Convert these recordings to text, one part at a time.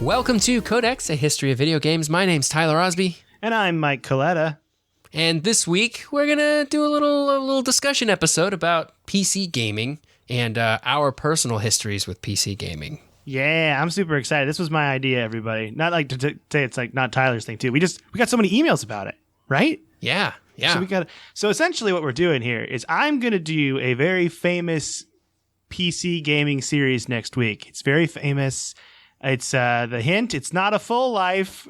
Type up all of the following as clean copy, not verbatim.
Welcome to Codex, a history of video games. My name's Tyler Osby. And I'm Mike Coletta. And this week, we're going to do a little discussion episode about PC gaming and our personal histories with PC gaming. Yeah, I'm super excited. This was my idea, everybody. Not like to say it's like not Tyler's thing, too. We got so many emails about it, right? Yeah. So essentially what we're doing here is I'm going to do a very famous PC gaming series next week. It's very famous. It's the hint. It's not a full life.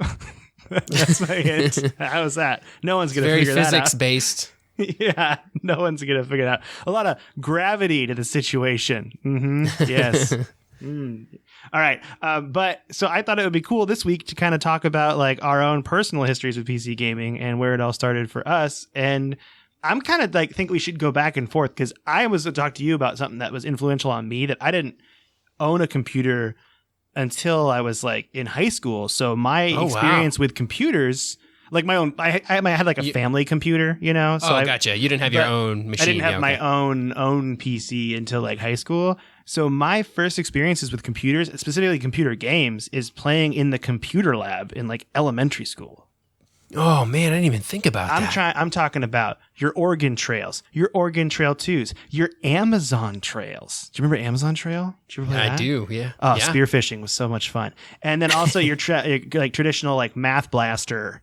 That's my hint. How's that? No one's going to figure that out. Very physics-based. Yeah, no one's going to figure it out. A lot of gravity to the situation. Mm-hmm. Yes. All right. But so I thought it would be cool this week to kind of talk about like our own personal histories with PC gaming and where it all started for us. And I'm kind of like think we should go back and forth because I was to talk to you about something that was influential on me that I didn't own a computer until I was like in high school. So my experience with computers, like my own, I had like a family computer, you know? So Gotcha. You didn't have your own machine. I didn't have my own PC until like high school. So my first experiences with computers, specifically computer games, is playing in the computer lab in like elementary school. Oh man, I didn't even think about that. I'm talking about your Oregon Trails, your Oregon Trail 2s, your Amazon Trails. Do you remember Amazon Trail? Did you ever play that? I do, yeah. Oh, yeah. Spearfishing was so much fun. And then also your like traditional like Math Blaster,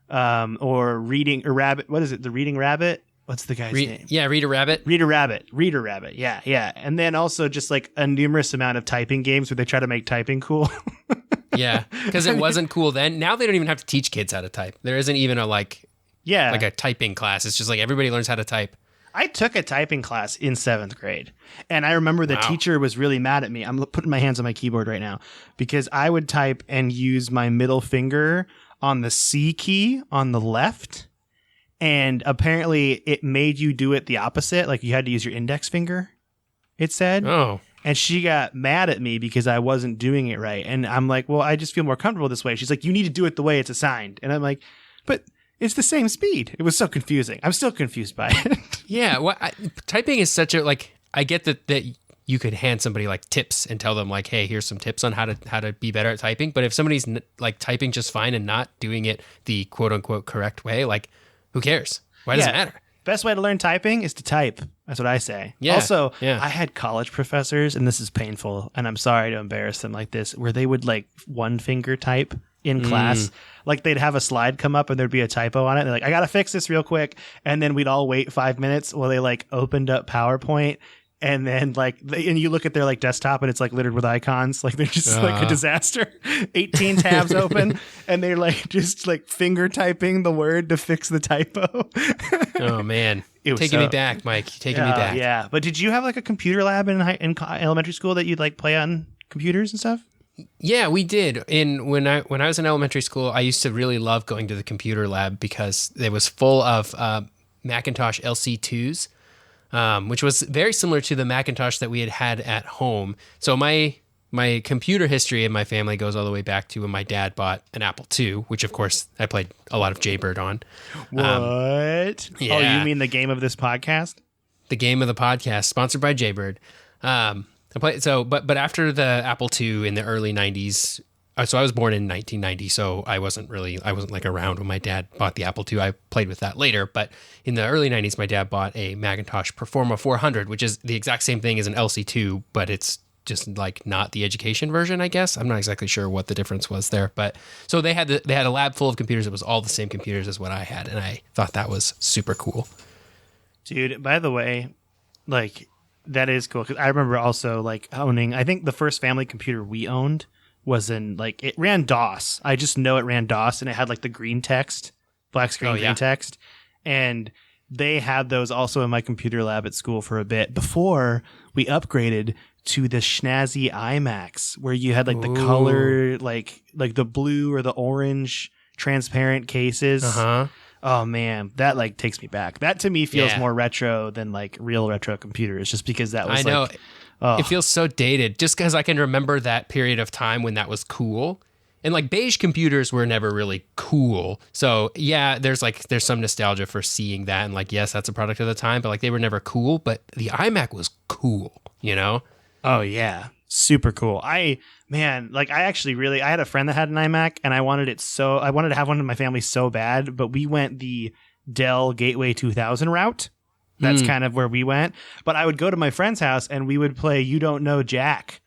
or Reading a Rabbit. What is it? The Reading Rabbit? What's the guy's name? Yeah, Reader Rabbit. Reader Rabbit. Yeah. And then also just like a numerous amount of typing games where they try to make typing cool. Yeah, because it wasn't cool then. Now they don't even have to teach kids how to type. There isn't even a a typing class. It's just like everybody learns how to type. I took a typing class in 7th grade, and I remember the teacher was really mad at me. I'm putting my hands on my keyboard right now because I would type and use my middle finger on the C key on the left, and apparently it made you do it the opposite. Like you had to use your index finger, it said. Oh. And she got mad at me because I wasn't doing it right. And I'm like, well, I just feel more comfortable this way. She's like, you need to do it the way it's assigned. And I'm like, but it's the same speed. It was so confusing. I'm still confused by it. Yeah. Well, typing is such a, I get that you could hand somebody like tips and tell them like, hey, here's some tips on how to be better at typing. But if somebody's like typing just fine and not doing it the quote unquote correct way, like who cares? Why does it matter? Best way to learn typing is to type. That's what I say. Yeah, also, I had college professors, and this is painful, and I'm sorry to embarrass them like this, where they would like one finger type in class. Like they'd have a slide come up and there'd be a typo on it. They're like, I got to fix this real quick. And then we'd all wait 5 minutes while they like opened up PowerPoint. And then and you look at their like desktop and it's like littered with icons. Like they're just like a disaster. 18 tabs open and they're like just like finger typing the word to fix the typo. Oh man. Taking me back, Mike. Taking me back. Yeah. But did you have like a computer lab in elementary school that you'd like play on computers and stuff? Yeah, we did. When I was in elementary school, I used to really love going to the computer lab because it was full of Macintosh LC2s. Which was very similar to the Macintosh that we had at home. So my computer history in my family goes all the way back to when my dad bought an Apple II, which of course I played a lot of Jaybird on. What? Yeah. Oh, you mean the game of this podcast? The game of the podcast, sponsored by Jaybird. But after the Apple II in the early 90s, so I was born in 1990, so I wasn't like around when my dad bought the Apple II. I played with that later, but in the early 90s, my dad bought a Macintosh Performa 400, which is the exact same thing as an LC2, but it's just like not the education version, I guess. I'm not exactly sure what the difference was there, but so they had a lab full of computers that was all the same computers as what I had, and I thought that was super cool. Dude, by the way, like that is cool because I remember also like owning. I think the first family computer we owned was it ran DOS. I just know it ran DOS and it had like the green text, black screen, green text. And they had those also in my computer lab at school for a bit before we upgraded to the snazzy iMacs where you had like the color, like the blue or the orange transparent cases. Uh-huh. Oh man, that like takes me back. That to me feels more retro than like real retro computers just because that was It feels so dated just because I can remember that period of time when that was cool. And like beige computers were never really cool. So yeah, there's some nostalgia for seeing that. And like, yes, that's a product of the time, but like they were never cool. But the iMac was cool, you know? Oh yeah. Super cool. I had a friend that had an iMac, and I wanted to have one in my family so bad, but we went the Dell Gateway 2000 route. That's kind of where we went. But I would go to my friend's house and we would play You Don't Know Jack.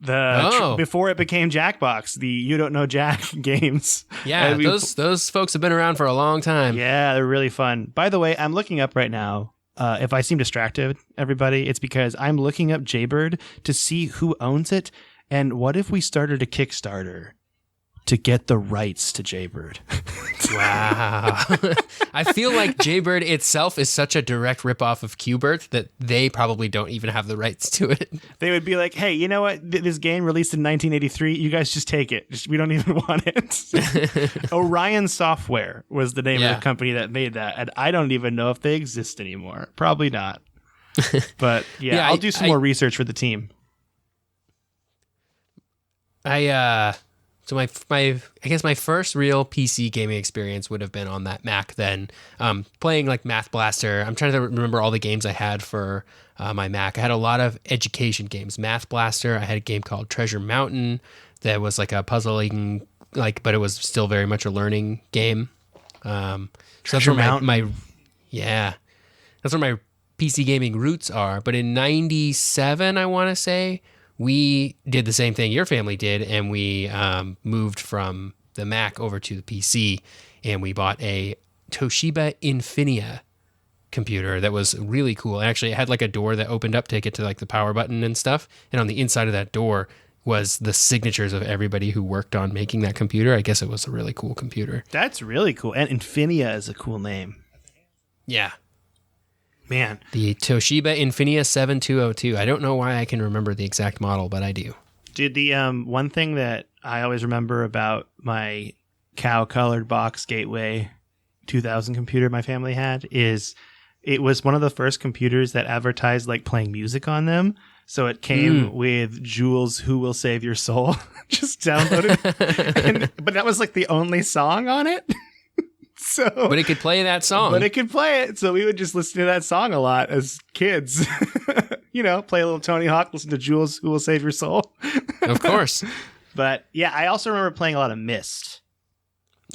Before it became Jackbox, the You Don't Know Jack games. Yeah, those folks have been around for a long time. Yeah, they're really fun. By the way, I'm looking up right now. If I seem distracted, everybody, it's because I'm looking up Jaybird to see who owns it. And what if we started a Kickstarter to get the rights to Jaybird? Wow. I feel like Jaybird itself is such a direct ripoff of Qbert that they probably don't even have the rights to it. They would be like, hey, you know what? This game released in 1983. You guys just take it. We don't even want it. Orion Software was the name of the company that made that. And I don't even know if they exist anymore. Probably not. But I'll do some more research for the team. So I guess my first real PC gaming experience would have been on that Mac then, playing like Math Blaster. I'm trying to remember all the games I had for my Mac. I had a lot of education games. Math Blaster. I had a game called Treasure Mountain that was like a puzzling, but it was still very much a learning game. So that's where that's where my PC gaming roots are. But in '97, I want to say, we did the same thing your family did, and we moved from the Mac over to the PC, and we bought a Toshiba Infinia computer that was really cool. Actually, it had like a door that opened up to get to like the power button and stuff, and on the inside of that door was the signatures of everybody who worked on making that computer. I guess it was a really cool computer. That's really cool. And Infinia is a cool name. Yeah. Man. The Toshiba Infinia 7202. I don't know why I can remember the exact model, but I do. Dude, the one thing that I always remember about my cow-colored box Gateway 2000 computer my family had is it was one of the first computers that advertised like playing music on them. So it came with Jules' Who Will Save Your Soul. Just downloaded. But that was like the only song on it. But it could play that song. But it could play it. So we would just listen to that song a lot as kids. Play a little Tony Hawk, listen to Jules, Who Will Save Your Soul. Of course. But yeah, I also remember playing a lot of Myst.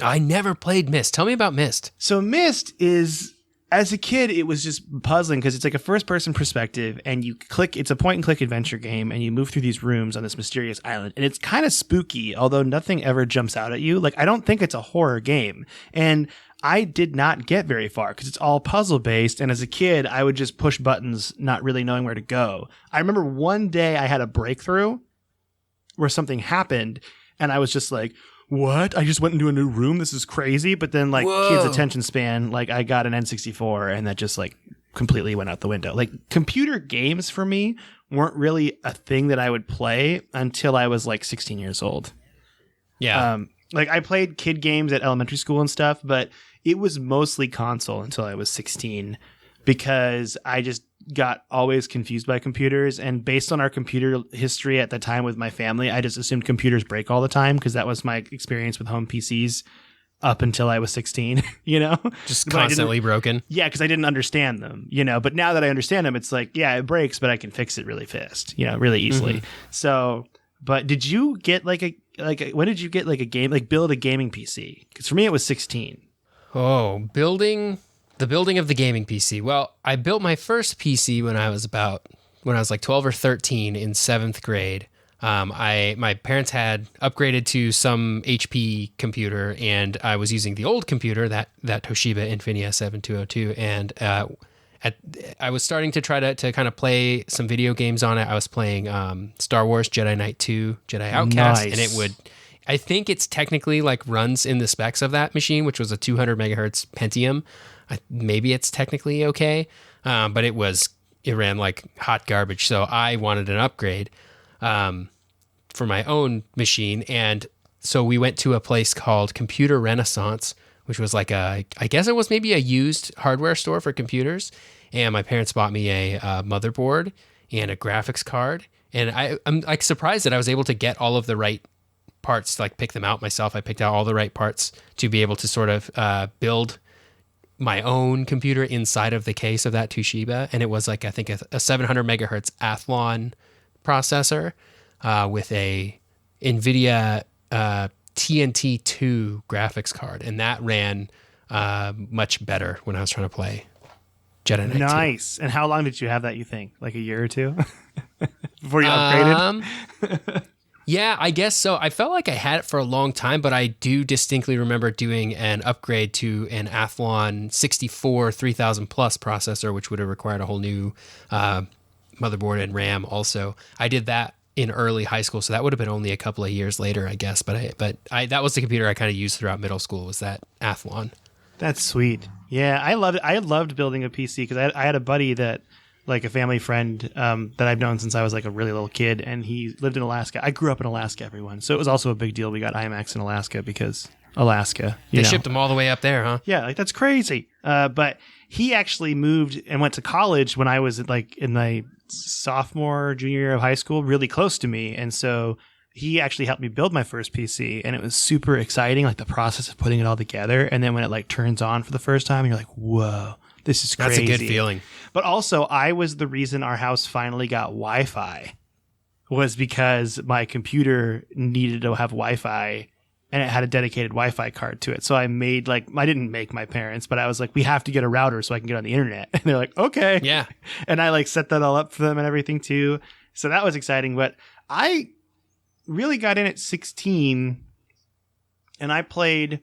I never played Myst. Tell me about Myst. So Myst is, as a kid, it was just puzzling because it's like a first-person perspective, and it's a point-and-click adventure game, and you move through these rooms on this mysterious island, and it's kind of spooky, although nothing ever jumps out at you. Like, I don't think it's a horror game, and I did not get very far because it's all puzzle-based, and as a kid, I would just push buttons, not really knowing where to go. I remember one day I had a breakthrough where something happened, and I was just like, what? I just went into a new room. This is crazy. But then kids' attention span, like I got an N64 and that just like completely went out the window. Like computer games for me weren't really a thing that I would play until I was like 16 years old. Yeah. I played kid games at elementary school and stuff, but it was mostly console until I was 16 because I just got always confused by computers, and based on our computer history at the time with my family, I just assumed computers break all the time because that was my experience with home PCs up until I was 16, Just constantly broken. Yeah, because I didn't understand them, but now that I understand them, it's like, yeah, it breaks, but I can fix it really fast, really easily. Mm-hmm. So, but did you get when did you get like a game, like build a gaming PC? Because for me, it was 16. Oh, the building of the gaming PC. Well, I built my first PC when I was like 12 or 13 in 7th grade. My parents had upgraded to some HP computer, and I was using the old computer, that Toshiba Infinia 7202, and I was starting to try to kind of play some video games on it. I was playing Star Wars Jedi Knight 2, Jedi Outcast, and it would... I think it's technically like runs in the specs of that machine, which was a 200 megahertz Pentium. Maybe it's technically okay, but it ran like hot garbage. So I wanted an upgrade for my own machine. And so we went to a place called Computer Renaissance, which was like I guess it was maybe a used hardware store for computers. And my parents bought me a motherboard and a graphics card. And I'm like surprised that I was able to get all of the right parts, like pick them out myself. I picked out all the right parts to be able to sort of build my own computer inside of the case of that Toshiba. And it was like, I think a 700 megahertz Athlon processor with a NVIDIA TNT2 graphics card, and that ran much better when I was trying to play Jedi Knight 2. Nice. And how long did you have that, you think? Like a year or two? Before you upgraded? Yeah, I guess so. I felt like I had it for a long time, but I do distinctly remember doing an upgrade to an Athlon 64 3000 plus processor, which would have required a whole new motherboard and RAM also. I did that in early high school, so that would have been only a couple of years later, I guess. But that was the computer I kind of used throughout middle school, was that Athlon. That's sweet. Yeah, I loved it. I loved building a PC because I had a buddy that, like a family friend that I've known since I was like a really little kid, and he lived in Alaska. I grew up in Alaska, everyone. So it was also a big deal we got iMacs in Alaska because Alaska. They shipped them all the way up there, huh? Yeah, like that's crazy. But he actually moved and went to college when I was like in my sophomore, junior year of high school, really close to me. And so he actually helped me build my first PC, and it was super exciting, like the process of putting it all together. And then when it like turns on for the first time, you're like, whoa. This is crazy. That's a good feeling. But also, I was the reason our house finally got Wi-Fi, was because my computer needed to have Wi-Fi, and it had a dedicated Wi-Fi card to it. So I didn't make my parents, but I was like, we have to get a router so I can get on the internet. And they're like, okay. Yeah. And I like set that all up for them and everything too. So that was exciting. But I really got in at 16, and I played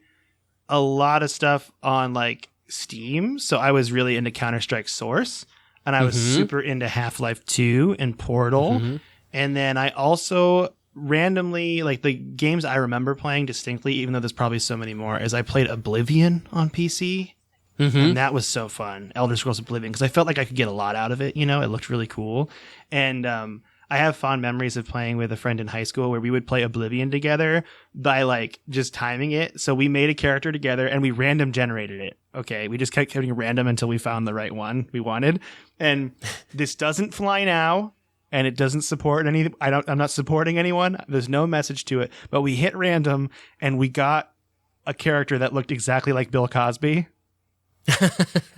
a lot of stuff on like Steam. So I was really into Counter-Strike Source, and I was super into Half-Life 2 and Portal. And then I also randomly, like the games I remember playing distinctly, even though there's probably so many more, is I played Oblivion on PC. And that was so fun. Elder Scrolls Oblivion, because I felt like I could get a lot out of it. You know, it looked really cool. And I have fond memories of playing with a friend in high school where we would play Oblivion together by like just timing it. So we made a character together and we random generated it. Okay. We just kept getting random until we found the right one we wanted. And this doesn't fly now, and it doesn't support any. I'm not supporting anyone. There's no message to it, but we hit random and we got a character that looked exactly like Bill Cosby.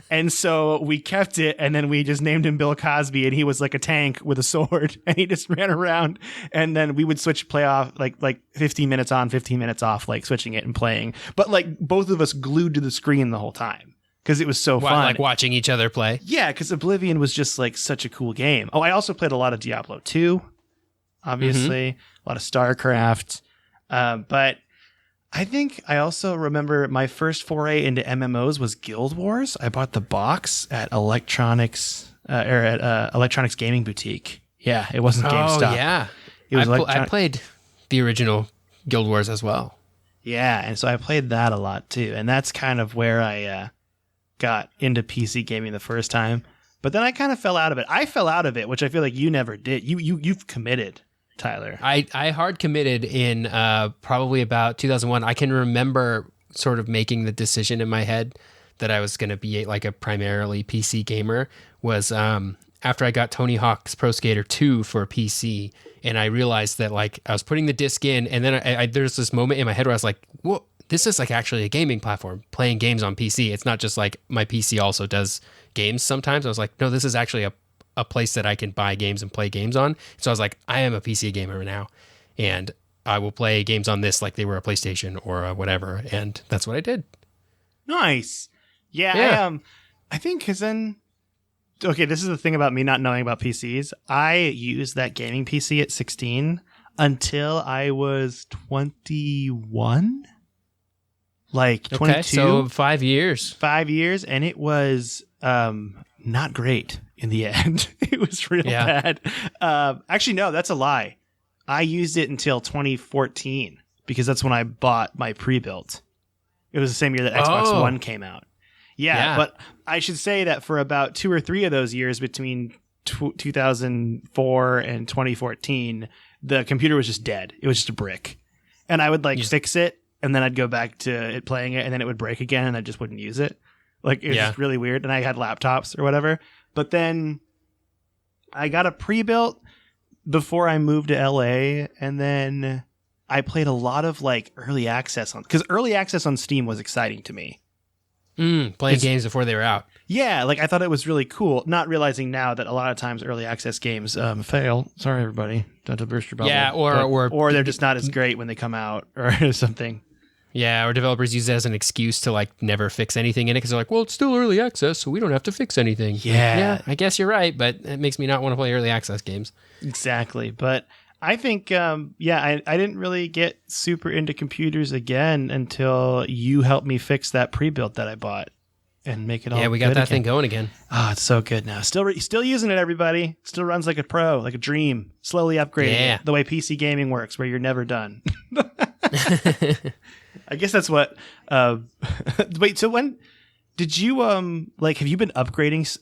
And so we kept it, and then we just named him Bill Cosby, and he was like a tank with a sword, and he just ran around. And then we would play off like 15 minutes on, 15 minutes off, like switching it and playing. But like both of us glued to the screen the whole time because it was so fun. Like watching each other play. Yeah, because Oblivion was just like such a cool game. Oh, I also played a lot of Diablo 2, obviously, a lot of StarCraft, but I think I also remember my first foray into MMOs was Guild Wars. I bought the box at Electronics Gaming Boutique. Yeah, it wasn't GameStop. Oh, yeah. It was I played the original Guild Wars as well. Yeah, and so I played that a lot too. And that's kind of where I got into PC gaming the first time. But then I kind of fell out of it. I fell out of it, which I feel like you never did. You've committed, Tyler. I hard committed in probably about 2001. I can remember sort of making the decision in my head that I was going to be like a primarily PC gamer was after I got Tony Hawk's Pro Skater 2 for a PC, and I realized that like I was putting the disc in, and then there's this moment in my head where I was like, whoa, this is like actually a gaming platform, playing games on PC. It's not just like my PC also does games sometimes. I was like, no, this is actually a place that I can buy games and play games on. So I was like, I am a PC gamer now, and I will play games on this like they were a PlayStation or a whatever. And that's what I did. Nice. Yeah. I think because then, okay, this is the thing about me not knowing about PCs. I used that gaming PC at 16 until I was 21. Like 22. Okay, so 5 years. 5 years. And it was not great. In the end, it was real bad. Actually, no, that's a lie. I used it until 2014 because that's when I bought my pre-built. It was the same year that Xbox One came out. Yeah, but I should say that for about 2 or 3 of those years between 2004 and 2014, the computer was just dead. It was just a brick. And I would fix it, and then I'd go back to it playing it, and then it would break again, and I just wouldn't use it. Like, it was just really weird. And I had laptops or whatever. But then I got a pre-built before I moved to LA, and then I played a lot of like early access because early access on Steam was exciting to me. Playing games before they were out. Yeah, like I thought it was really cool, not realizing now that a lot of times early access games fail. Sorry, everybody. Don't to burst your bubble. Yeah, or they're just not as great when they come out or something. Yeah, or developers use it as an excuse to like never fix anything in it because they're like, well, it's still early access, so we don't have to fix anything. Yeah, I guess you're right, but it makes me not want to play early access games. Exactly, but I think, I didn't really get super into computers again until you helped me fix that pre-built that I bought and make it all. Yeah, we got that again. thing going again. Oh, it's so good now. Still using it, everybody. Still runs like a pro, like a dream. Slowly upgrading it, the way PC gaming works, where you're never done. I guess that's what. Wait, so when did you have you been upgrading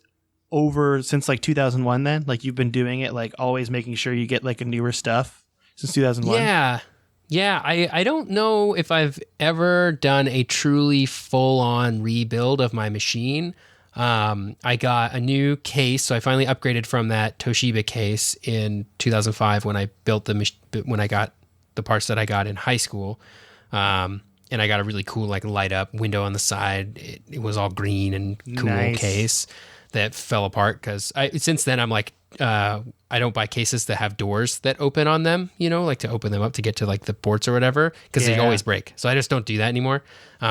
over since like 2001? Then you've been doing it, always making sure you get a newer stuff since 2001. Yeah. I don't know if I've ever done a truly full-on rebuild of my machine. I got a new case, so I finally upgraded from that Toshiba case in 2005 when I built when I got the parts that I got in high school. And I got a really cool light up window on the side. It was all green and cool case that fell apart because since then I'm I don't buy cases that have doors that open on them, to open them up to get to the ports or whatever, because they always break. So I just don't do that anymore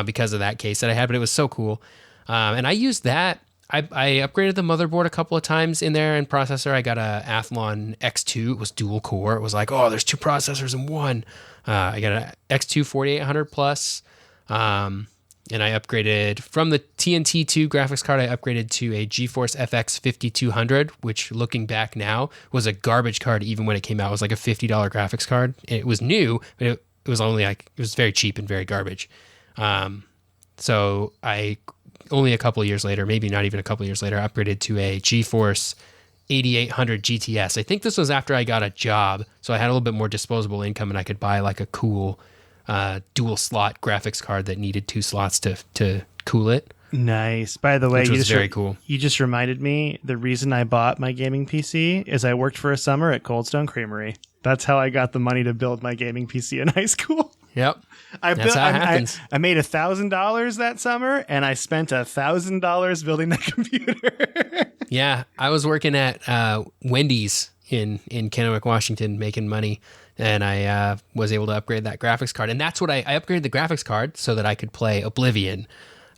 because of that case that I had, but it was so cool. And I used that. I upgraded the motherboard a couple of times in there and processor. I got a Athlon X2. It was dual core. It was there's two processors in one. I got an X2 4800 plus. And I upgraded from the TNT2 graphics card. I upgraded to a GeForce FX 5200, which looking back now was a garbage card. Even when it came out, it was like a $50 graphics card. It was new, but it was only it was very cheap and very garbage. So I only a couple of years later, maybe not even a couple of years later, upgraded to a GeForce 8800 GTS. I think this was after I got a job, so I had a little bit more disposable income and I could buy a cool dual slot graphics card that needed two slots to cool it. Nice. By the way, which was very cool. You just reminded me, the reason I bought my gaming PC is I worked for a summer at Cold Stone Creamery. That's how I got the money to build my gaming PC in high school. Yep. I made $1,000 that summer, and I spent $1,000 building that computer. Yeah, I was working at Wendy's in Kennewick, Washington, making money, and I was able to upgrade that graphics card. And that's what I upgraded the graphics card so that I could play Oblivion.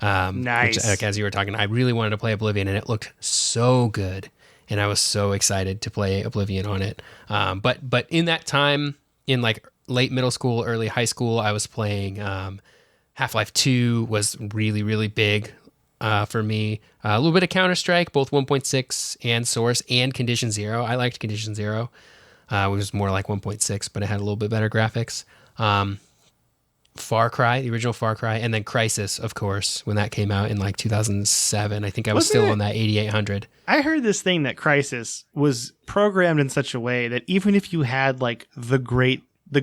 Nice. Which, as you were talking, I really wanted to play Oblivion, and it looked so good, and I was so excited to play Oblivion on it. But in that time, in late middle school, early high school, I was playing Half-Life 2 was really, really big for me. A little bit of Counter-Strike, both 1.6 and Source and Condition Zero. I liked Condition Zero. It was more like 1.6, but it had a little bit better graphics. Far Cry, the original Far Cry, and then Crysis, of course, when that came out in 2007. I think I was still on that 8800. I heard this thing that Crysis was programmed in such a way that even if you had the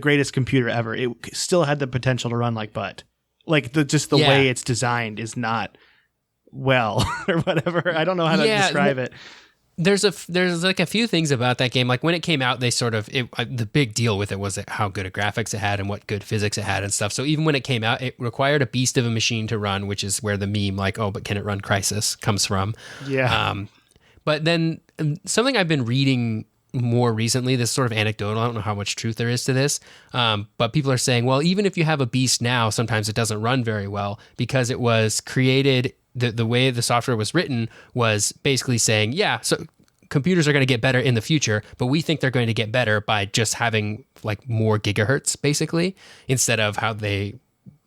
greatest computer ever, it still had the potential to run like butt. The way it's designed is not well or whatever. I don't know how to describe it. There's a few things about that game. When it came out, they the big deal with it was how good a graphics it had and what good physics it had and stuff. So even when it came out, it required a beast of a machine to run, which is where the meme but can it run Crysis comes from. Yeah. But then something I've been reading more recently, this sort of anecdotal, I don't know how much truth there is to this, but people are saying, well, even if you have a beast now, sometimes it doesn't run very well because it was created, the way the software was written was basically saying, so computers are going to get better in the future, but we think they're going to get better by just having more gigahertz, basically, instead of how they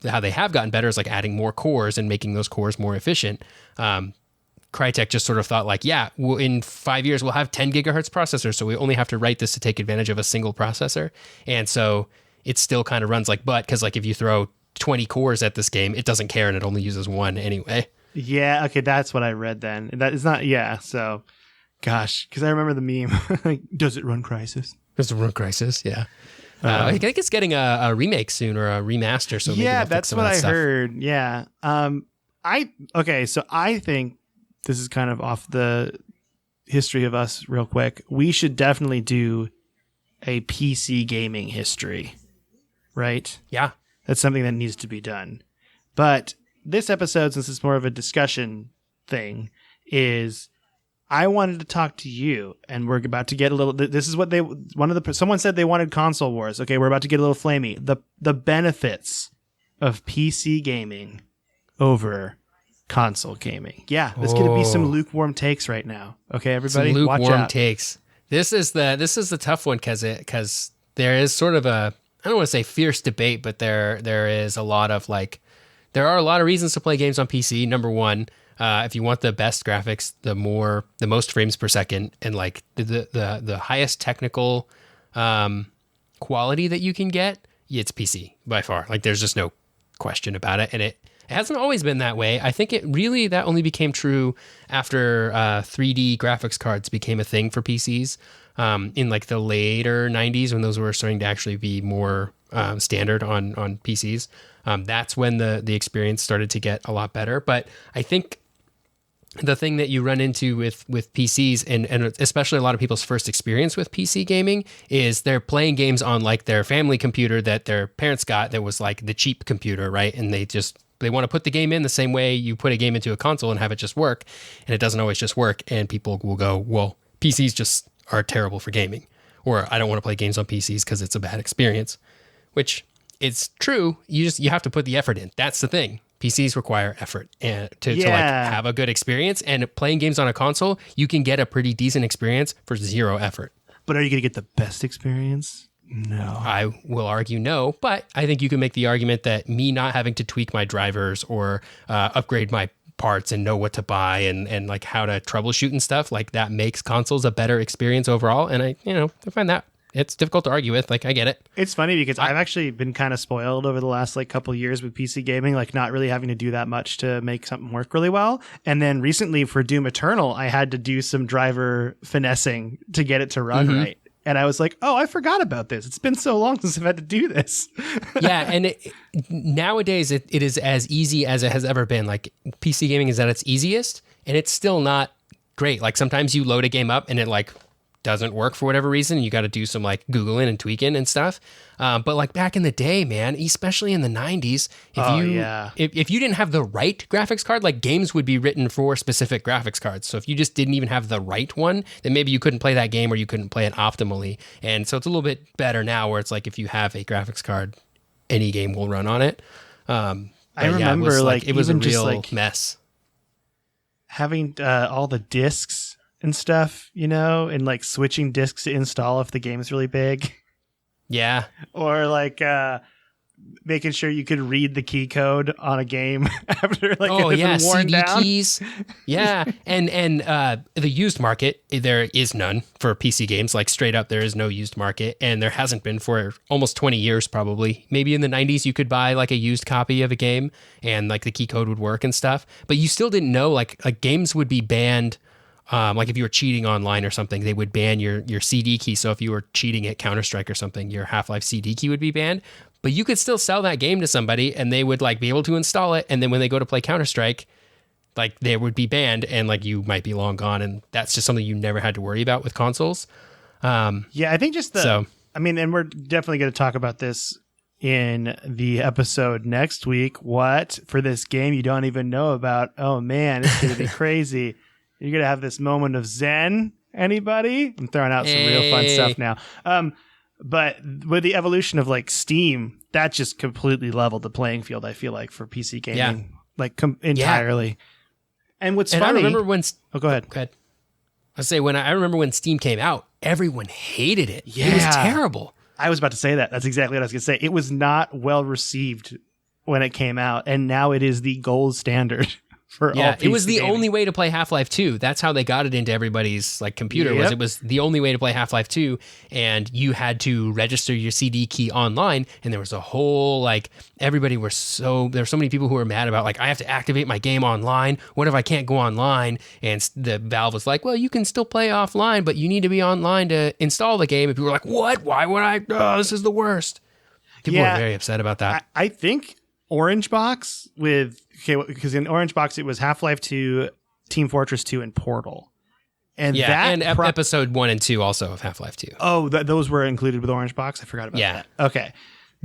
have gotten better is adding more cores and making those cores more efficient. Crytek just sort of thought in 5 years we'll have 10 gigahertz processors, so we only have to write this to take advantage of a single processor. And so it still kind of runs like butt because if you throw 20 cores at this game, it doesn't care and it only uses one anyway. Yeah, okay, that's what I read then. That is not, so, gosh, because I remember the meme. Does it run Crysis? Does it run Crysis? Yeah. I think it's getting a remake soon or a remaster. So maybe that's what I heard. Yeah. So I think this is kind of off the history of us real quick. We should definitely do a PC gaming history, right? Yeah. That's something that needs to be done. But this episode, since it's more of a discussion thing, is I wanted to talk to you, and we're about to get a little. This is what someone said they wanted console wars. Okay, we're about to get a little flamey. The benefits of PC gaming over console gaming. Yeah, there's going to be some lukewarm takes right now. Okay, everybody, some watch lukewarm out. takes. This is the tough one because there is sort of a, I don't want to say fierce debate, but there is a lot of there are a lot of reasons to play games on PC. Number one, if you want the best graphics, the most frames per second, and like the highest technical quality that you can get, it's PC by far. Like there's just no question about it, and it hasn't always been that way. I think that only became true after 3D graphics cards became a thing for PCs in like the later 90s, when those were starting to actually be more standard on PCs. That's when the experience started to get a lot better. But I think the thing that you run into with PCs, and especially a lot of people's first experience with PC gaming, is they're playing games on like their family computer that their parents got that was like the cheap computer, right? And they want to put the game in the same way you put a game into a console and have it just work. And it doesn't always just work. And people will go, well, PCs just are terrible for gaming. Or I don't want to play games on PCs because it's a bad experience, which it's true. You have to put the effort in. That's the thing. PCs require effort and to like have a good experience. And playing games on a console, you can get a pretty decent experience for zero effort. But are you going to get the best experience? No. I will argue no, but I think you can make the argument that me not having to tweak my drivers or upgrade my parts and know what to buy and like how to troubleshoot and stuff, like that makes consoles a better experience overall. And I find that it's difficult to argue with. Like, I get it. It's funny because I've actually been kind of spoiled over the last like couple years with PC gaming, like not really having to do that much to make something work really well. And then recently for Doom Eternal, I had to do some driver finessing to get it to run right. And I was like, oh, I forgot about this. It's been so long since I've had to do this. Yeah, and nowadays it is as easy as it has ever been. Like, PC gaming is at its easiest, and it's still not great. Like, sometimes you load a game up and it like doesn't work for whatever reason. You got to do some like Googling and tweaking and stuff. But like back in the day, man, especially in the 90s, if you didn't have the right graphics card, like games would be written for specific graphics cards. So if you just didn't even have the right one, then maybe you couldn't play that game or you couldn't play it optimally. And so it's a little bit better now where it's like if you have a graphics card, any game will run on it. I remember it was a real mess. Having all the discs and stuff, and like switching discs to install if the game's really big. Yeah. Or like making sure you could read the key code on a game after like it had been worn CD down. Keys. Yeah. And the used market, there is none for PC games. Like straight up, there is no used market, and there hasn't been for almost 20 years probably. Maybe in the 90s you could buy like a used copy of a game and like the key code would work and stuff, but you still didn't know like games would be banned. Like if you were cheating online or something, they would ban your CD key. So if you were cheating at Counter-Strike or something, your Half-Life CD key would be banned. But you could still sell that game to somebody and they would like be able to install it. And then when they go to play Counter-Strike, like they would be banned and like you might be long gone. And that's just something you never had to worry about with consoles. I think and we're definitely going to talk about this in the episode next week. What for this game you don't even know about? Oh man, it's going to be crazy. You're going to have this moment of zen, anybody? I'm throwing out some real fun stuff now. But with the evolution of like Steam, that just completely leveled the playing field, I feel like, for PC gaming. Like entirely. Yeah. And what's funny... I remember when... go ahead. I remember when Steam came out, everyone hated it. Yeah. It was terrible. I was about to say that. That's exactly what I was going to say. It was not well received when it came out, and now it is the gold standard. It was the only way to play Half-Life 2. That's how they got it into everybody's like computer. It was the only way to play Half-Life 2, and you had to register your CD key online. And there was a whole like there were so many people who were mad about like I have to activate my game online. What if I can't go online? And the Valve was like, well, you can still play offline, but you need to be online to install the game. And people were like, what? Why would I? Oh, this is the worst. People were very upset about that. I think Orange Box because in Orange Box it was Half-Life 2, Team Fortress 2, and Portal. And episode 1 and 2 also of Half-Life 2. Oh, those were included with Orange Box? I forgot about that. Okay.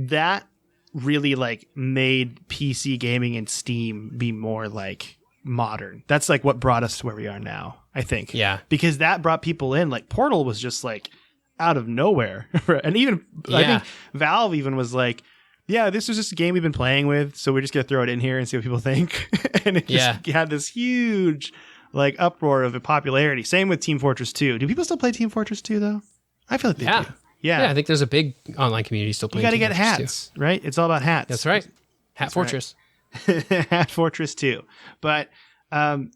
That really like made PC gaming and Steam be more like modern. That's like what brought us to where we are now, I think. Yeah. Because that brought people in. Like Portal was just like out of nowhere. And even I think Valve even was like, yeah, this was just a game we've been playing with, so we're just gonna throw it in here and see what people think. And it just had this huge like uproar of the popularity. Same with Team Fortress 2. Do people still play Team Fortress 2 though? I feel like they do. Yeah, I think there's a big online community still playing. You got to Team get Fortress hats, right? It's all about hats. That's right. Hat Fortress. Right. Hat Fortress 2. But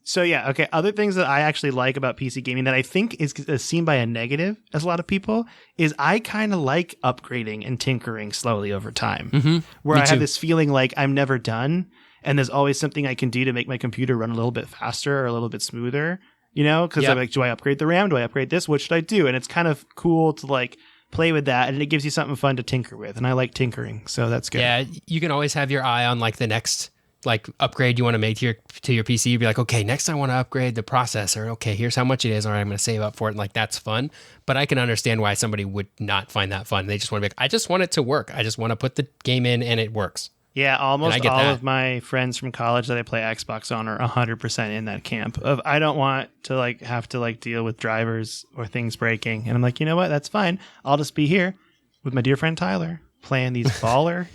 so yeah, okay. Other things that I actually like about PC gaming that I think is seen by a negative as a lot of people is I kind of like upgrading and tinkering slowly over time. Where I have this feeling like I'm never done, and there's always something I can do to make my computer run a little bit faster or a little bit smoother. You know, because I'm like, do I upgrade the RAM? Do I upgrade this? What should I do? And it's kind of cool to like play with that, and it gives you something fun to tinker with, and I like tinkering, so that's good. Yeah, you can always have your eye on like the next like upgrade you want to make to your PC. You'd be like, okay, next I want to upgrade the processor. Okay, here's how much it is. All right, I'm going to save up for it. And like that's fun, but I can understand why somebody would not find that fun. They just want to be like, I just want it to work. I just want to put the game in and it works. Yeah, almost all of my friends from college that I play Xbox on are 100% in that camp of I don't want to like have to like deal with drivers or things breaking. And I'm like, you know what? That's fine. I'll just be here with my dear friend Tyler playing these baller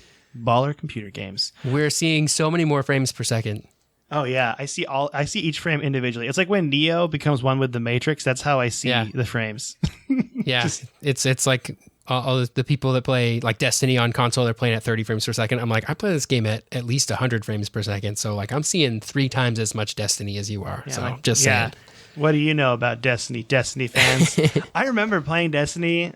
computer games. We're seeing so many more frames per second. Oh yeah, I see each frame individually. It's like when Neo becomes one with the Matrix. That's how I see the frames. Yeah, it's like all the people that play like Destiny on console, they're playing at 30 frames per second. I'm like, I play this game at least 100 frames per second. So like I'm seeing 3 times as much Destiny as you are. Yeah, so just saying. What do you know about Destiny fans? I remember playing Destiny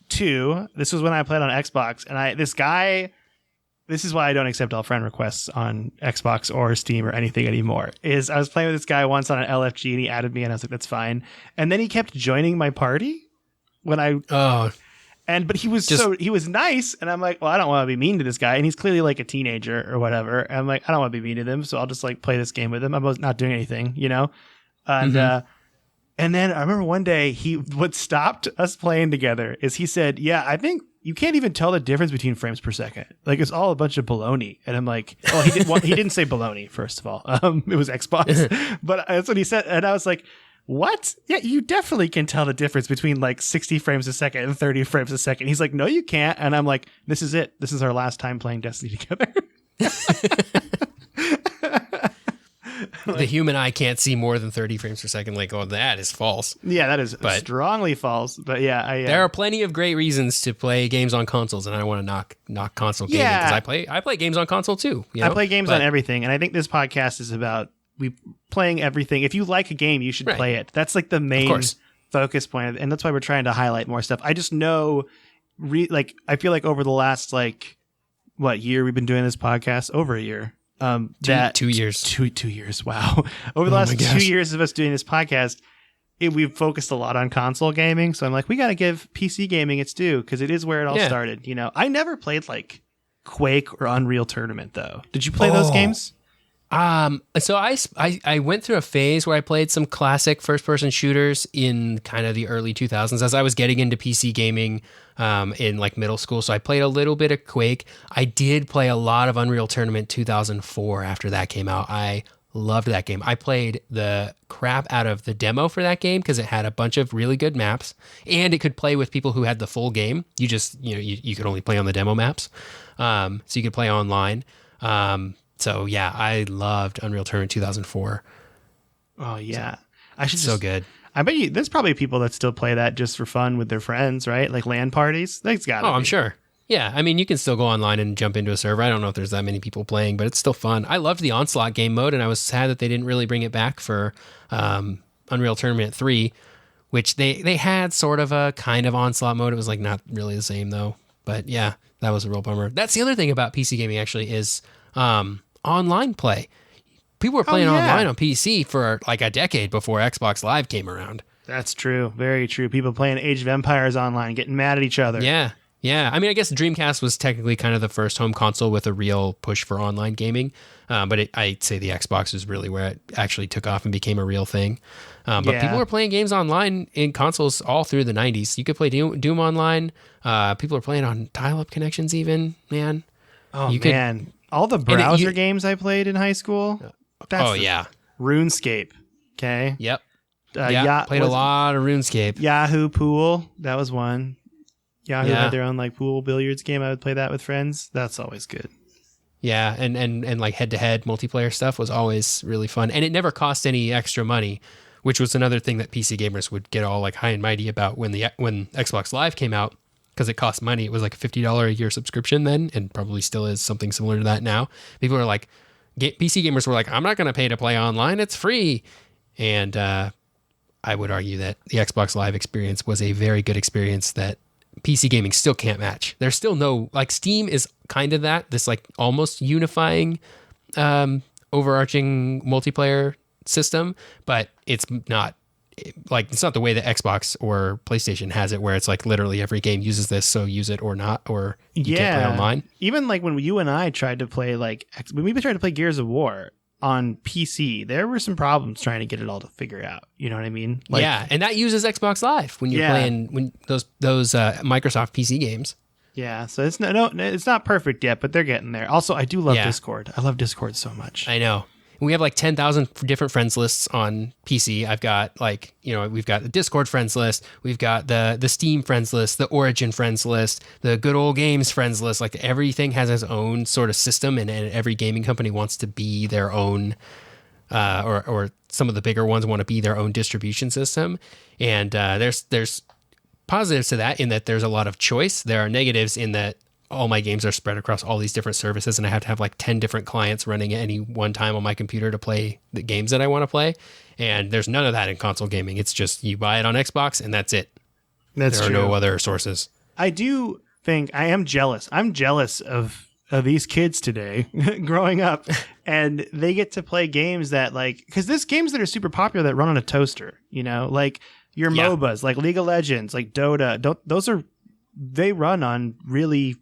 2. This was when I played on Xbox, and this is why I don't accept all friend requests on Xbox or Steam or anything anymore. Is I was playing with this guy once on an LFG and he added me and I was like, that's fine. And then he kept joining my party but he was nice, and I'm like, well, I don't want to be mean to this guy, and he's clearly like a teenager or whatever. And I'm like, I don't want to be mean to them, so I'll just like play this game with him. I'm not doing anything, you know. And and then I remember one day what stopped us playing together is he said, yeah, I think you can't even tell the difference between frames per second. Like it's all a bunch of baloney. And I'm like, oh, he didn't say baloney, first of all. It was Xbox, but that's what he said, and I was like, what? Yeah, you definitely can tell the difference between like 60 frames a second and 30 frames a second. He's like, no, you can't. And I'm like, this is it. This is our last time playing Destiny together. The human eye can't see more than 30 frames per second. Like, oh, that is false. Yeah, that is strongly false. But yeah, there are plenty of great reasons to play games on consoles, and I don't want to knock console gaming because I play games on console too. You know? I play games on everything, and I think this podcast is about playing everything. If you like a game, you should play it. That's like the main focus point, and that's why we're trying to highlight more stuff. I just know, I feel like over the last year we've been doing this podcast, over a year. 2 years. 2 years. Wow. Over the last 2 years of us doing this podcast, we've focused a lot on console gaming. So I'm like, we got to give PC gaming its due because it is where it all started. You know, I never played like Quake or Unreal Tournament though. Did you play those games? So I went through a phase where I played some classic first-person shooters in kind of the early 2000s as I was getting into PC gaming in like middle school. So I played a little bit of Quake. I did play a lot of Unreal Tournament 2004 after that came out. I loved that game. I played the crap out of the demo for that game because it had a bunch of really good maps and it could play with people who had the full game. You just, you could only play on the demo maps. So you could play online. So yeah, I loved Unreal Tournament 2004. Oh yeah, good. I bet there's probably people that still play that just for fun with their friends, right? Like LAN parties. That's got. I'm sure. Yeah, I mean, you can still go online and jump into a server. I don't know if there's that many people playing, but it's still fun. I loved the Onslaught game mode, and I was sad that they didn't really bring it back for Unreal Tournament 3, which they had sort of a kind of Onslaught mode. It was like not really the same though. But yeah, that was a real bummer. That's the other thing about PC gaming actually is online play. People were playing online on PC for like a decade before Xbox Live came around. That's true. Very true. People playing Age of Empires online, getting mad at each other. Yeah. Yeah. I mean, I guess Dreamcast was technically kind of the first home console with a real push for online gaming. But I'd say the Xbox is really where it actually took off and became a real thing. But people were playing games online in consoles all through the 90s. You could play Doom online. People were playing on dial-up connections even, man. Oh, man. All the browser games I played in high school. Yeah. RuneScape. Okay. Yep. Played a lot of RuneScape. Yahoo Pool. That was one. Yahoo Yeah. had their own like pool billiards game. I would play that with friends. That's always good. Yeah, and like head-to-head multiplayer stuff was always really fun. And it never cost any extra money, which was another thing that PC gamers would get all like high and mighty about when Xbox Live came out, because it cost money. It was like a $50 a year subscription then, and probably still is something similar to that now. People are like, PC gamers were like, I'm not going to pay to play online. It's free. And I would argue that the Xbox Live experience was a very good experience that PC gaming still can't match. There's still no, like, Steam is kind of this like almost unifying overarching multiplayer system, but it's not the way that Xbox or PlayStation has it, where it's like literally every game uses this, so use it or not, or you can't play online. Even like when you and I tried to play when we tried to play Gears of War on PC, there were some problems trying to get it all to figure out. You know what I mean? Like, yeah, and that uses Xbox Live when you're playing those Microsoft PC games. Yeah, so it's it's not perfect yet, but they're getting there. Also, I do love Discord. I love Discord so much. I know. We have like 10,000 different friends lists on PC. I've got we've got the Discord friends list. We've got the Steam friends list, the Origin friends list, the Good Old Games friends list. Like everything has its own sort of system, and every gaming company wants to be their own, or some of the bigger ones want to be their own distribution system. And there's positives to that in that there's a lot of choice. There are negatives in that all my games are spread across all these different services, and I have to have like 10 different clients running at any one time on my computer to play the games that I want to play. And there's none of that in console gaming. It's just you buy it on Xbox and that's it. There are no other sources. I do think I am jealous. I'm jealous of these kids today growing up, and they get to play games that because there's games that are super popular that run on a toaster, like your MOBAs, like League of Legends, like Dota. They run on really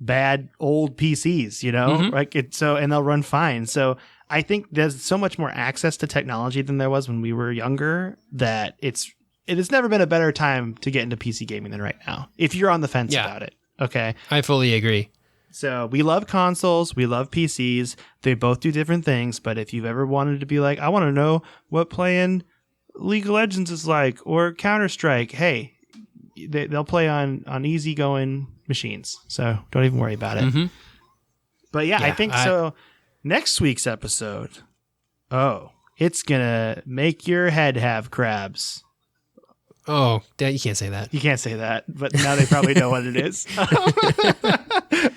bad old PCs, mm-hmm. And they'll run fine. So I think there's so much more access to technology than there was when we were younger that it has never been a better time to get into PC gaming than right now, if you're on the fence about it. Okay. I fully agree. So we love consoles, we love PCs. They both do different things, but if you've ever wanted to be like, I want to know what playing League of Legends is like, or Counter-Strike, hey, they'll play on easygoing machines, so don't even worry about it. Mm-hmm. But I think so. Next week's episode, it's gonna make your head have crabs. Oh, you can't say that. You can't say that, but now they probably know what it is.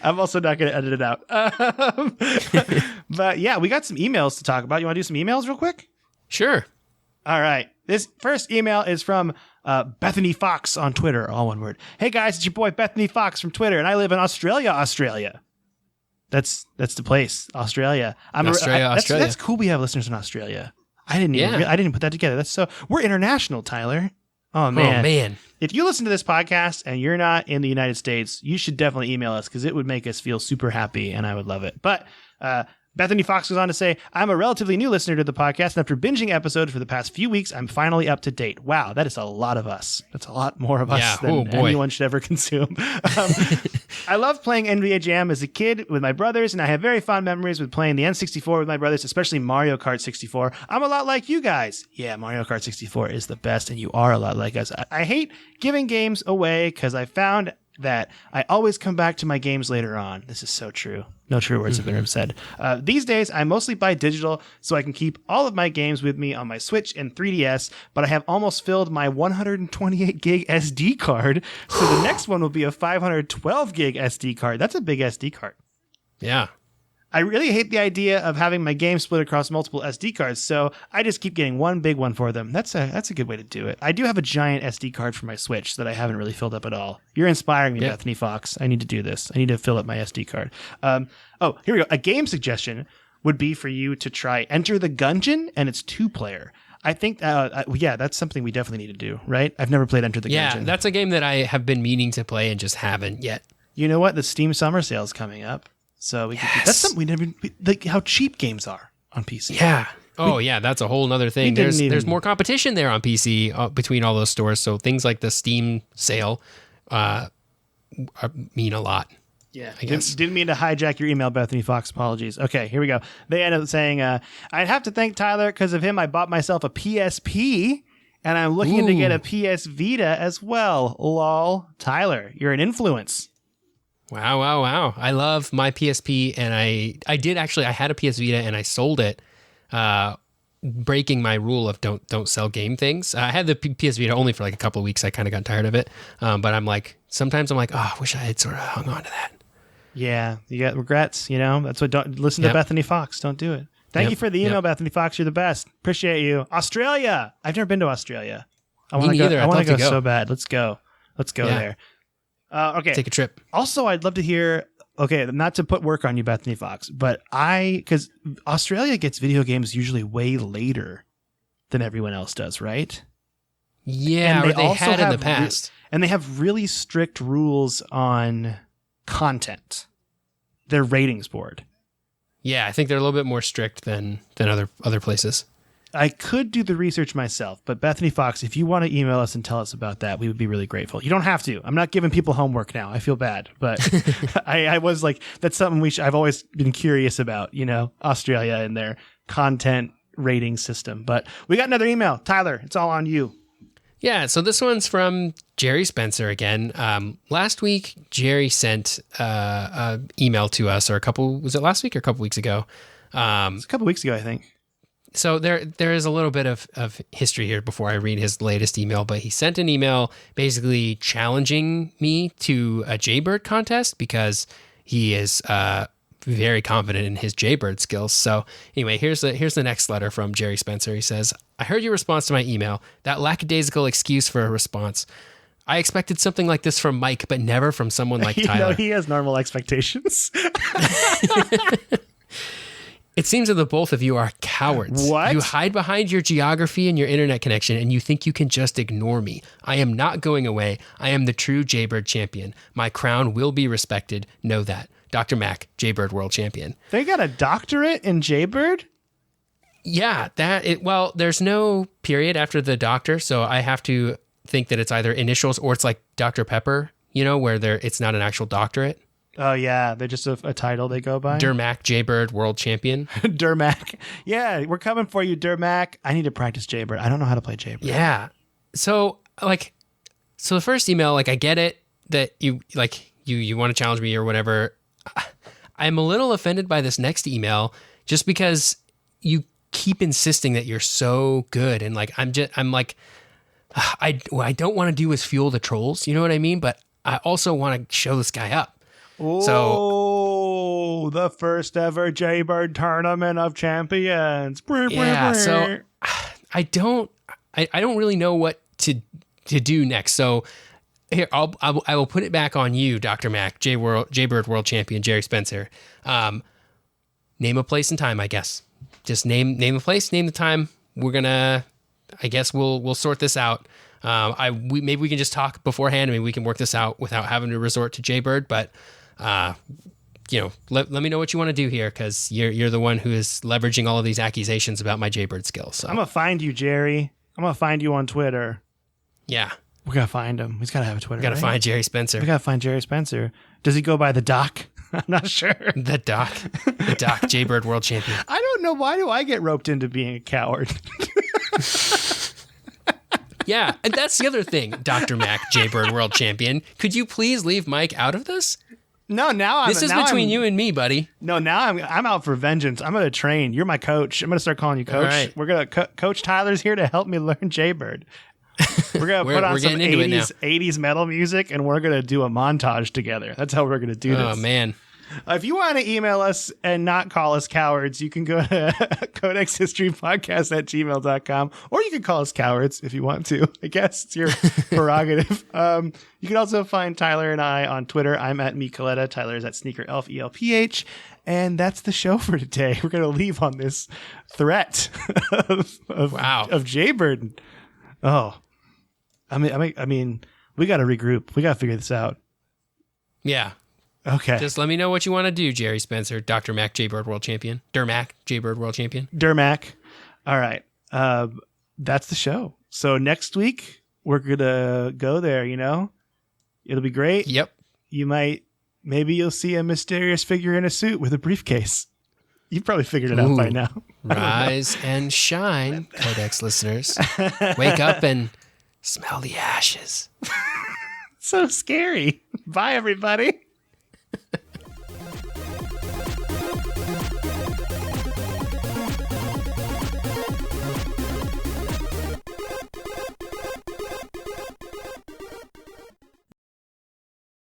I'm also not gonna edit it out. But we got some emails to talk about. You want to do some emails real quick? Sure. All right. This first email is from Bethany Fox on Twitter, all one word. Hey guys, it's your boy Bethany Fox from Twitter, and I live in Australia. That's the place, Australia. Australia. That's cool. We have listeners in Australia. I didn't put that together. We're international, Tyler. Oh man. If you listen to this podcast and you're not in the United States, you should definitely email us because it would make us feel super happy, and I would love it. But Bethany Fox goes on to say, I'm a relatively new listener to the podcast, and after binging episodes for the past few weeks, I'm finally up to date. Wow, that is a lot of us. That's a lot more of us than anyone should ever consume. I loved playing NBA Jam as a kid with my brothers, and I have very fond memories with playing the N64 with my brothers, especially Mario Kart 64. I'm a lot like you guys. Yeah, Mario Kart 64 is the best, and you are a lot like us. I hate giving games away because I found that I always come back to my games later on. This is so true. No true words have been said. These days, I mostly buy digital so I can keep all of my games with me on my Switch and 3DS, but I have almost filled my 128 gig SD card, so the next one will be a 512 gig SD card. That's a big SD card. Yeah. I really hate the idea of having my game split across multiple SD cards, so I just keep getting one big one for them. That's a good way to do it. I do have a giant SD card for my Switch that I haven't really filled up at all. You're inspiring me, Bethany Fox. I need to do this. I need to fill up my SD card. Here we go. A game suggestion would be for you to try Enter the Gungeon, and it's 2-player. I think, that's something we definitely need to do, right? I've never played Enter the Gungeon. Yeah, that's a game that I have been meaning to play and just haven't yet. You know what? The Steam Summer Sale's coming up. So we could do, that's something we never like how cheap games are on PC. Yeah. That's a whole nother thing. There's more competition there on PC between all those stores. So things like the Steam sale mean a lot. Yeah, I guess. didn't mean to hijack your email, Bethany Fox. Apologies. Okay, here we go. They end up saying, I'd have to thank Tyler because of him. I bought myself a PSP, and I'm looking to get a PS Vita as well. Lol. Tyler, you're an influence. Wow. I love my PSP, and I did actually, I had a PS Vita and I sold it, breaking my rule of don't sell game things. I had the PS Vita only for like a couple of weeks. I kind of got tired of it. But I'm like, sometimes I'm like, oh, I wish I had sort of hung on to that. Yeah, you got regrets, That's what. Don't listen to Bethany Fox. Don't do it. Thank you for the email, Bethany Fox. You're the best. Appreciate you. Australia. I've never been to Australia. I want to go. I want to go so bad. Let's go. Let's go there. Okay. Take a trip. Also, I'd love to hear. Okay, not to put work on you, Bethany Fox, but because Australia gets video games usually way later than everyone else does, right? Yeah, or they had in the past. And they have really strict rules on content. Their ratings board. Yeah, I think they're a little bit more strict than other places. I could do the research myself, but Bethany Fox, if you want to email us and tell us about that, we would be really grateful. You don't have to. I'm not giving people homework now. I feel bad, but I was like, that's something I've always been curious about, Australia and their content rating system. But we got another email. Tyler, it's all on you. Yeah, so this one's from Jerry Spencer again. Last week, Jerry sent an email to us, was it last week or a couple weeks ago? It's a couple weeks ago, I think. So there is a little bit of history here before I read his latest email, but he sent an email basically challenging me to a Jaybird contest because he is very confident in his Jaybird skills. So anyway, here's the next letter from Jerry Spencer. He says, I heard your response to my email, that lackadaisical excuse for a response. I expected something like this from Mike, but never from someone like Tyler. He has normal expectations. It seems that the both of you are cowards. What? You hide behind your geography and your internet connection, and you think you can just ignore me. I am not going away. I am the true Jaybird champion. My crown will be respected. Know that. Dr. Mac, Jaybird World Champion. They got a doctorate in Jaybird? Yeah, there's no period after the doctor, so I have to think that it's either initials or it's like Dr. Pepper, where it's not an actual doctorate. Oh, yeah. They're just a title they go by. Dermac Jaybird World Champion. Dermac. Yeah, we're coming for you, Dermac. I need to practice Jaybird. I don't know how to play Jaybird. Yeah. So the first email, I get it that you want to challenge me or whatever. I'm a little offended by this next email just because you keep insisting that you're so good. And I don't want to do is fuel the trolls. You know what I mean? But I also want to show this guy up. Oh, the first ever Jaybird Tournament of Champions. Yeah, so I don't really know what to do next. So here, I will put it back on you, Dr. Mac, Jaybird World Champion Jerry Spencer. Name a place and time, I guess. Just name a place, name the time. We're gonna, I guess we'll sort this out. Maybe we can just talk beforehand. I mean, we can work this out without having to resort to Jaybird, but. Let me know what you want to do here because you're the one who is leveraging all of these accusations about my Jaybird skills. So. I'm going to find you, Jerry. I'm going to find you on Twitter. Yeah. We got to find him. He's got to have a Twitter. We got to find Jerry Spencer. We got to find Jerry Spencer. Does he go by the Doc? I'm not sure. The Doc, Jaybird World Champion. I don't know. Why do I get roped into being a coward? Yeah, and that's the other thing, Dr. Mac, Jaybird World Champion. Could you please leave Mike out of this? No, this is between you and me, buddy. No, now I'm out for vengeance. I'm going to train. You're my coach. I'm going to start calling you coach. Right. We're going to Coach Tyler's here to help me learn Jaybird. We're going to put on some 80s metal music and we're going to do a montage together. That's how we're going to do this. Oh, man. If you want to email us and not call us cowards, you can go to codexhistorypodcast@gmail.com, or you can call us cowards if you want to. I guess it's your prerogative. You can also find Tyler and I on Twitter. I'm at Micoletta. Tyler is at SneakerElf, ELPH. And that's the show for today. We're going to leave on this threat of Jaybird. Oh, I mean, we got to regroup. We got to figure this out. Yeah. Okay. Just let me know what you want to do, Jerry Spencer, Dr. Mac, Jaybird World Champion. Dermac, Jaybird World Champion. Dermac. All right. That's the show. So next week, we're going to go there, It'll be great. Yep. You might maybe you'll see a mysterious figure in a suit with a briefcase. You've probably figured it out by now. Rise and shine, Codex listeners. Wake up and smell the ashes. So scary. Bye, everybody.